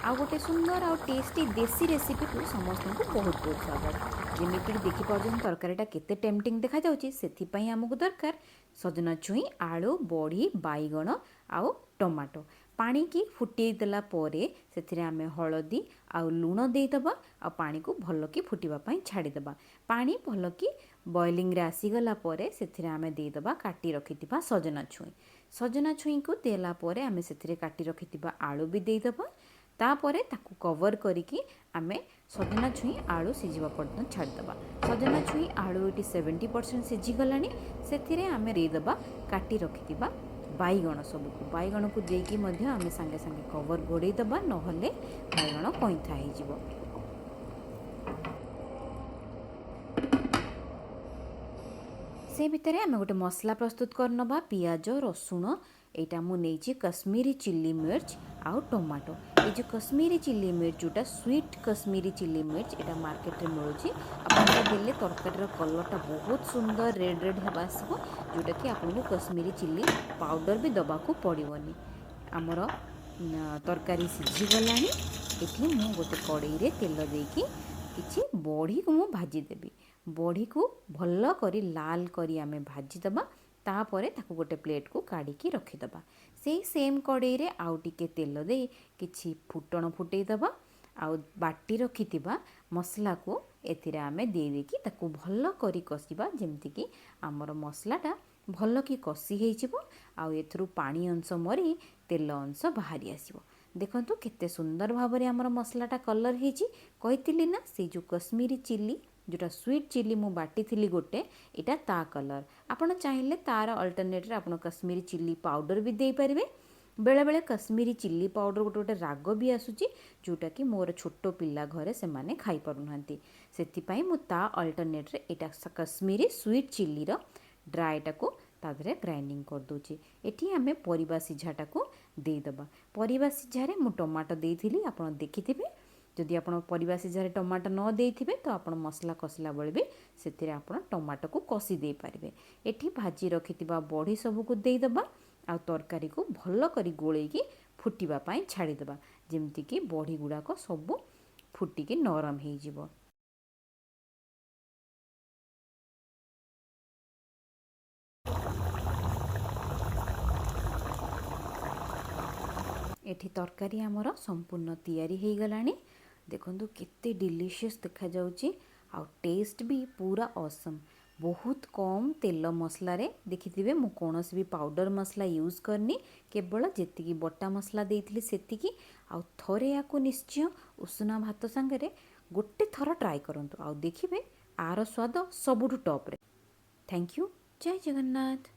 आ गोटे सुंदर आ टेस्टी देसी रेसिपी को समस्त को बहुत बहुत स्वागत। जमीक देखिपुर तरकारीटा केते टेम्पटिंग देखा जाउची सेथिपई आमको दरकार सजना छुई आलू बड़ी बैगण आउ टमाटो पानी की फुटे देला परे सेथिरे आमे हळदी आउ लूण देइदबा आ पानी को भल की फुटिबा पई छाड़ी देबा। पानी भल की बॉइलिंग रे आसीगला परे सेथिरे आमे देइदबा काटी रखिथिबा सजना छुई को देला परे आमे सेथिरे काटी रखिथिबा आलू भी देइदबा। तापरे ताकू कवर करिकी आमे सजना छुई आलू सिझिबा पर्यंत छाड़ीदबा। सजना छुई आलू ये 70% सिझीगलानी सेथिरे आमे देइदबा काटी रखिथिबा बैगण सबको बैगण को देकी मध्य आमे संगे संगे कवर घोड़े दबा नहले बैगण कइंथा हो जिवो। से भितर आम गोटे मसला प्रस्तुत करनबा पियाज रसुण एटा मु नेछि कश्मीरी चिल्ली मिर्च आउ टमाटो। ये जो कश्मीरी चिल्ली मिर्च जोटा स्वीट कश्मीरी चिल्ली मिर्च एटा मार्केट रे मिलुछि आपन देले तरकारी कलरटा बहुत सुंदर रेड रेड हेबा आसबो जोटा कि आपन कश्मीरी चिल्ली पाउडर भी दबा को पड़िबनी। आमर तरकारी सिझी गलानी एठी मु गोटे कड़ाई रे तेल देकी किछि बड़ी को मु भाजी देबी। बड़ी को भल करी लाल करी आमे भाजी दबा तापरे ताकू गोटे प्लेट को काढ़ी रखीदबा। से सेम कड़ाई रे आउ टिके तेल दे किछि फुटण फुटई दबा आउ बाटी रखिथिबा मसला को एथिरे आमे दे देकी ताकू भल करी कसिबा जेमति कि हमर मसलाटा भल की कसी हे जिवो आउ एथरु पानी अंश मरी तेल अंश बाहरी आसीबो। देखंतु केते सुंदर भाबरे हमर मसलाटा कलर हेजी कहितिली ना से जो कश्मीरी चिल्ली जोटा स्वीट चिल्ली मु बाटी थिली गोटे एटा ता कलर आपण चाहिए तार अल्टरनेट आपण कश्मीरी चिल्ली पाउडर भी दे पारिबे। बेले बेले कश्मीरी चिल्ली पाउडर गोटे गोटे राग भी आसुची जोटा कि मोर छोट पिला घरे से माने खाई पारुनांती सेति पई मु ता अल्टरनेट रे एटा कश्मीरी स्वीट चिल्ली रो ड्राईटा को तादरे ग्राइंडिंग कर दोची। एठी आमे परिबा सिझाटा को दे दबा। परिबा सिझारे मु टमाटो देइथिली आपण देखिथिबे। जदि आपण परिबा सिझारे टमाटो न देइथिबे तो आपण मसला कसिला बेले भी सेतिरे आपण टमाटो को कसी दे पारिबे। एठी भाजी रखिथिबा बड़ी सब को दे दबा आ तरकारी को भल करी गोळेकी फुटिबा पई छाड़ी दबा जेमति कि बड़ी गुडा को सब फुटिकी नरम हे जिवो। एठी तरकारी आमर संपूर्ण तैयारी हो गलानी। देखंतु केते डिलीशियस देखा जाउची आ टेस्ट भी पूरा ऑसम। बहुत कम तेल मसला रे देखिथिबे मु कोनोस भी पाउडर मसला यूज करनी केवल जेतिकी बटा मसला देइथिली सेतिकी आ थरे याको निश्चय उषुना भात संगे गोटे थर ट्राई करंतु आ देखिबे आर स्वाद सबुठु टॉप रे। Thank you. जय जगन्नाथ।